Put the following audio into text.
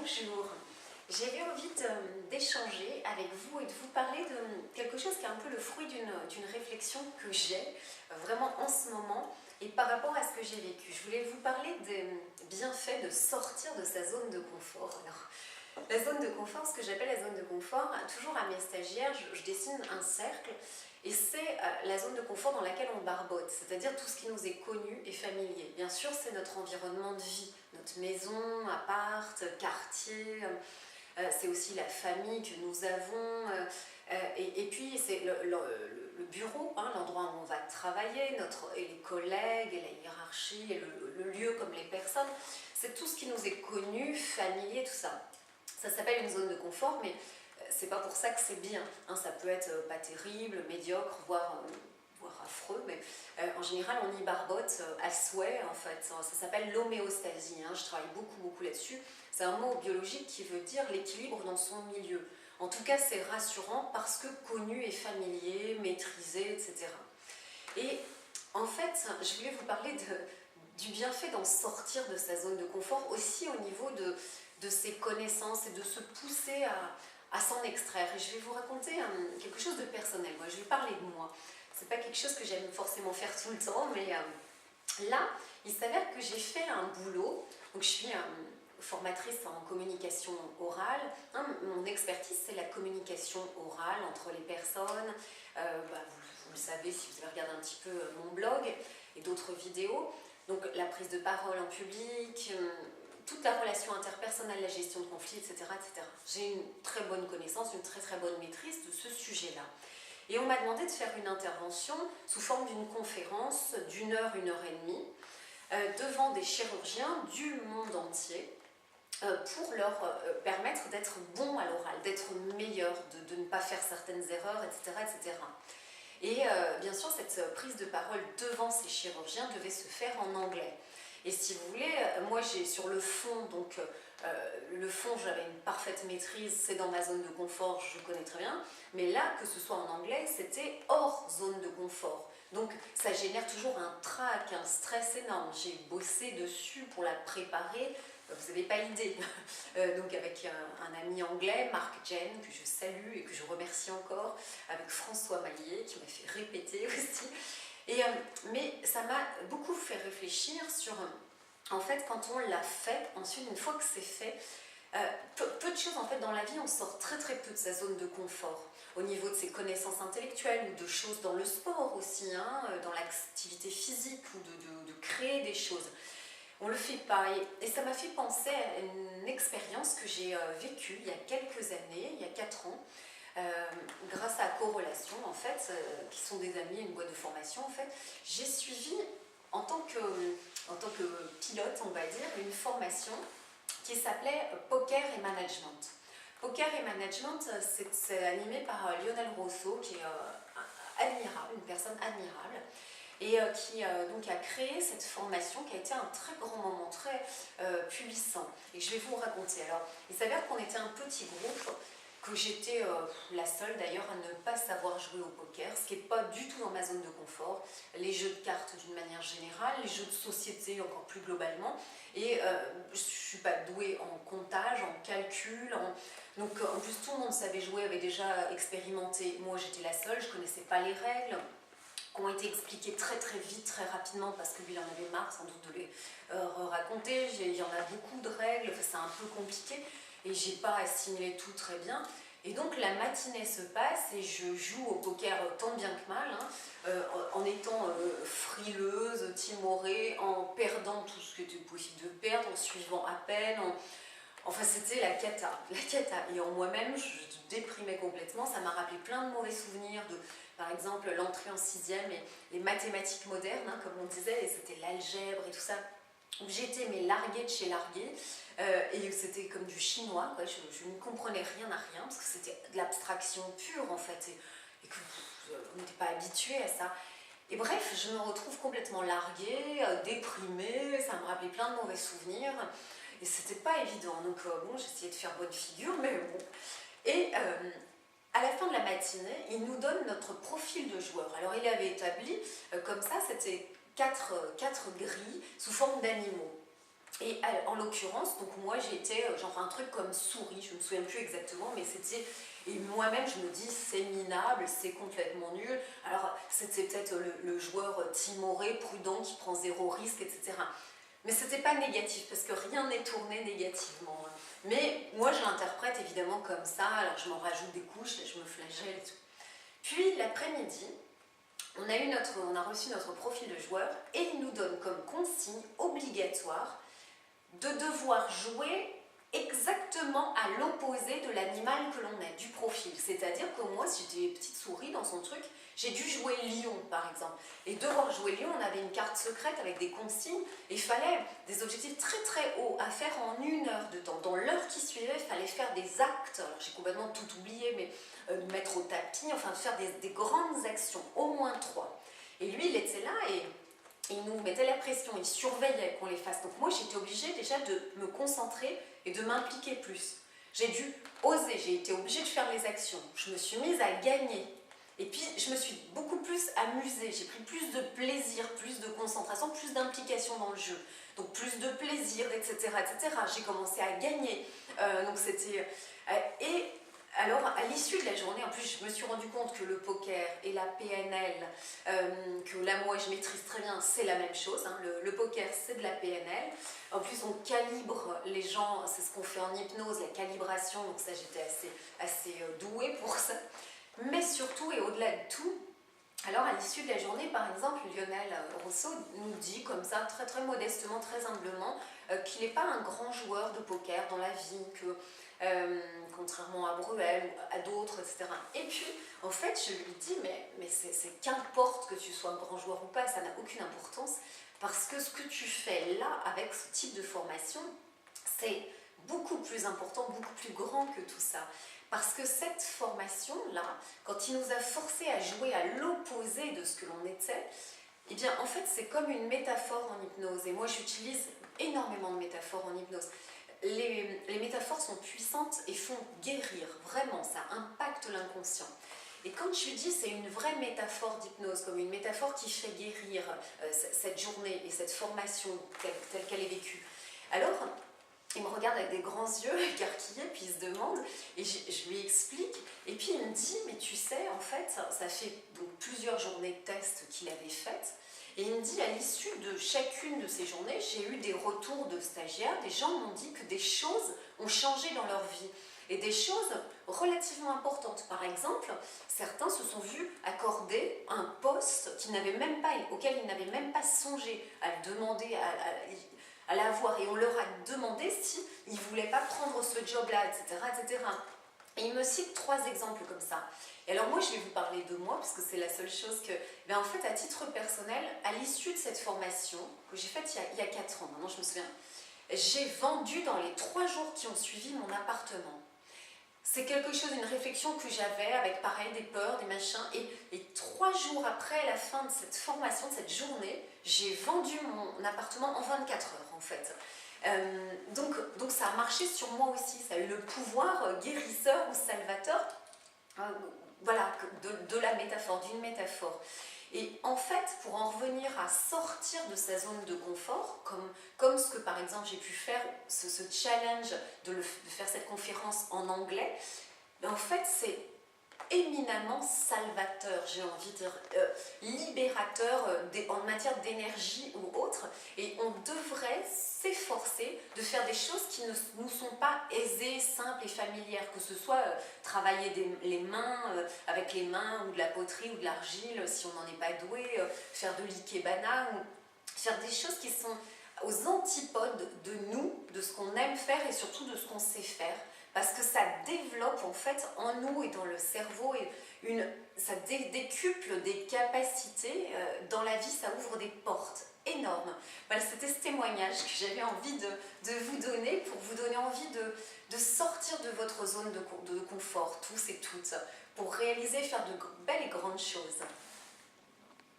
Bonjour, j'avais envie d'échanger avec vous et de vous parler de quelque chose qui est un peu le fruit d'une réflexion que j'ai vraiment en ce moment et par rapport à ce que j'ai vécu. Je voulais vous parler des bienfaits de sortir de sa zone de confort. Alors, la zone de confort, ce que j'appelle la zone de confort, toujours à mes stagiaires, je dessine un cercle et c'est la zone de confort dans laquelle on barbote, c'est-à-dire tout ce qui nous est connu et familier. Bien sûr, c'est notre environnement de vie, notre maison, appart, quartier, c'est aussi la famille que nous avons, et puis c'est le bureau, hein, l'endroit où on va travailler, et les collègues, et la hiérarchie, et le lieu comme les personnes. C'est tout ce qui nous est connu, familier, tout ça. Ça s'appelle une zone de confort, mais c'est pas pour ça que c'est bien. Hein, ça peut être pas terrible, médiocre, voire affreux, mais en général on y barbote à souhait en fait. Ça s'appelle l'homéostasie, hein, je travaille beaucoup là-dessus. C'est un mot biologique qui veut dire l'équilibre dans son milieu. En tout cas c'est rassurant parce que connu et familier, maîtrisé, etc. Et en fait, je voulais vous parler du bienfait d'en sortir de sa zone de confort, aussi au niveau de ses connaissances et de se pousser à s'en extraire. Et je vais vous raconter quelque chose de personnel. Moi, je vais parler de moi. C'est pas quelque chose que j'aime forcément faire tout le temps, mais là, il s'avère que j'ai fait un boulot. Donc, je suis formatrice en communication orale. Hein, mon expertise, c'est la communication orale entre les personnes. Vous le savez si vous avez regardé un petit peu mon blog et d'autres vidéos. Donc, la prise de parole en public, toute la relation interpersonnelle, la gestion de conflits, etc., etc. J'ai une très bonne connaissance, une très bonne maîtrise de ce sujet-là. Et on m'a demandé de faire une intervention sous forme d'une conférence d'1 heure, 1 heure et demie, devant des chirurgiens du monde entier, pour leur permettre d'être bons à l'oral, d'être meilleurs, de ne pas faire certaines erreurs, etc., etc. Et bien sûr, cette prise de parole devant ces chirurgiens devait se faire en anglais. Et si vous voulez, moi j'ai sur le fond, donc le fond j'avais une parfaite maîtrise, c'est dans ma zone de confort, je connais très bien, mais là, que ce soit en anglais, c'était hors zone de confort. Donc ça génère toujours un trac, un stress énorme. J'ai bossé dessus pour la préparer, vous n'avez pas idée. Donc avec un ami anglais, Marc Jen, que je salue et que je remercie encore, avec François Maillet, qui m'a fait répéter aussi. Mais ça m'a beaucoup fait réfléchir sur, en fait, quand on l'a fait, ensuite, une fois que c'est fait, peu de choses en fait dans la vie, on sort très peu de sa zone de confort, au niveau de ses connaissances intellectuelles ou de choses dans le sport aussi, hein, dans l'activité physique ou de créer des choses. On le fait pas, et ça m'a fait penser à une expérience que j'ai vécue il y a quelques années, il y a 4 ans, grâce à Corrélation en fait, qui sont des amis, une boîte de formation en fait. J'ai suivi en tant que pilote, on va dire, une formation qui s'appelait Poker et Management. Poker et Management, c'est animé par Lionel Rousseau, qui est admirable, une personne admirable, et qui donc a créé cette formation qui a été un très grand moment, très puissant. Et je vais vous raconter. Alors, il s'avère qu'on était un petit groupe, que j'étais la seule d'ailleurs à ne pas savoir jouer au poker, ce qui n'est pas du tout dans ma zone de confort, les jeux de cartes d'une manière générale, les jeux de société encore plus globalement, et je ne suis pas douée en comptage, en calcul, donc en plus tout le monde savait jouer, avait déjà expérimenté, moi j'étais la seule, je ne connaissais pas les règles, qui ont été expliquées très vite, très rapidement, parce que lui il en avait marre sans doute de les raconter, il y en a beaucoup de règles, c'est un peu compliqué, et j'ai pas assimilé tout très bien. Et donc la matinée se passe et je joue au poker tant bien que mal, hein, en étant frileuse, timorée, en perdant tout ce qui était possible de perdre, en suivant à peine, enfin c'était la cata. Et en moi-même, je déprimais complètement, ça m'a rappelé plein de mauvais souvenirs, par exemple l'entrée en 6e et les mathématiques modernes, hein, comme on disait, et c'était l'algèbre et tout ça. J'étais mais larguée de chez larguée, et c'était comme du chinois, quoi. Je ne comprenais rien à rien, parce que c'était de l'abstraction pure en fait, et que on n'était pas habitué à ça. Et bref, je me retrouve complètement larguée, déprimée, ça me rappelait plein de mauvais souvenirs, et c'était pas évident, donc bon, j'essayais de faire bonne figure, mais bon. Et à la fin de la matinée, il nous donne notre profil de joueur. Alors il avait établi, comme ça, c'était quatre grilles sous forme d'animaux. Et en l'occurrence, donc moi j'étais genre un truc comme souris, je me souviens plus exactement, mais c'était... Et moi-même je me dis c'est minable, c'est complètement nul. Alors c'était peut-être le joueur timoré, prudent, qui prend zéro risque, etc. Mais c'était pas négatif, parce que rien n'est tourné négativement. Mais moi je l'interprète évidemment comme ça, alors je m'en rajoute des couches, je me flagelle et tout. Puis l'après-midi, on a reçu notre profil de joueur et il nous donne comme consigne obligatoire de devoir jouer exactement à l'opposé de l'animal que l'on est, du profil. C'est-à-dire que moi, si j'étais une petite souris dans son truc, j'ai dû jouer lion, par exemple. Et devoir jouer lion, on avait une carte secrète avec des consignes, et il fallait des objectifs très très hauts à faire en 1 heure de temps. Dans l'heure qui suivait, il fallait faire des actes, alors j'ai complètement tout oublié, mais mettre au tapis, enfin faire des grandes actions, au moins 3. Et lui, il était là et il nous mettait la pression, il surveillait qu'on les fasse. Donc moi, j'étais obligée déjà de me concentrer et de m'impliquer plus. J'ai dû oser, j'ai été obligée de faire les actions. Je me suis mise à gagner. Et puis, je me suis beaucoup plus amusée. J'ai pris plus de plaisir, plus de concentration, plus d'implication dans le jeu. Donc plus de plaisir, etc. etc. J'ai commencé à gagner. Donc c'était... et alors, à l'issue de la journée, en plus, je me suis rendu compte que le poker et la PNL, que là, moi, je maîtrise très bien, c'est la même chose. Hein. Le poker, c'est de la PNL. En plus, on calibre les gens, c'est ce qu'on fait en hypnose, la calibration. Donc ça, j'étais assez douée pour ça. Mais surtout, et au-delà de tout, alors à l'issue de la journée, par exemple, Lionel Rousseau nous dit comme ça, très très modestement, très humblement, qu'il n'est pas un grand joueur de poker dans la vie, que contrairement à Bruel ou à d'autres, etc. Et puis, en fait, je lui dis, mais c'est qu'importe que tu sois un grand joueur ou pas, ça n'a aucune importance, parce que ce que tu fais là, avec ce type de formation, c'est beaucoup plus important, beaucoup plus grand que tout ça. Parce que cette formation-là, quand il nous a forcés à jouer à l'opposé de ce que l'on était, eh bien, en fait, c'est comme une métaphore en hypnose. Et moi, j'utilise énormément de métaphores en hypnose. Les métaphores sont puissantes et font guérir, vraiment, ça impacte l'inconscient. Et quand je lui dis c'est une vraie métaphore d'hypnose, comme une métaphore qui fait guérir cette journée et cette formation telle qu'elle est vécue, alors il me regarde avec des grands yeux écarquillés, puis il se demande, et je lui explique, et puis il me dit, mais tu sais, en fait, ça fait donc plusieurs journées de tests qu'il avait faites, et il me dit, à l'issue de chacune de ces journées, j'ai eu des retours de stagiaires, des gens m'ont dit que des choses ont changé dans leur vie, et des choses relativement importantes. Par exemple, certains se sont vus accorder un poste auquel ils n'avaient même pas songé à le demander, à l'avoir, et on leur a demandé s'ils ne voulaient pas prendre ce job-là, etc., etc. Et il me cite 3 exemples comme ça. Et alors moi, je vais vous parler de moi, parce que c'est la seule chose que... Ben en fait, à titre personnel, à l'issue de cette formation, que j'ai faite il y a 4 ans, maintenant je me souviens, j'ai vendu dans les 3 jours qui ont suivi mon appartement. C'est quelque chose, une réflexion que j'avais avec pareil des peurs, des machins, et 3 jours après la fin de cette formation, de cette journée, j'ai vendu mon appartement en 24 heures en fait. Donc ça a marché sur moi aussi, ça a eu le pouvoir guérisseur ou salvateur, voilà, de la métaphore, d'une métaphore. Et en fait, pour en revenir à sortir de sa zone de confort, comme ce que par exemple j'ai pu faire, ce challenge de faire cette conférence en anglais, ben en fait c'est éminemment salvateur, j'ai envie de dire, libérateur en matière d'énergie ou autre, et on devrait s'efforcer de faire des choses qui ne nous sont pas aisées, simples et familières, que ce soit travailler les mains, avec les mains, ou de la poterie ou de l'argile si on n'en est pas doué, faire de l'ikebana, ou faire des choses qui sont aux antipodes de nous, de ce qu'on aime faire et surtout de ce qu'on sait faire, parce que ça développe en fait en nous et dans le cerveau, ça décuple des capacités, dans la vie ça ouvre des portes énormes. Voilà, c'était ce témoignage que j'avais envie de vous donner, pour vous donner envie de sortir de votre zone de confort, tous et toutes, pour réaliser, faire de belles et grandes choses.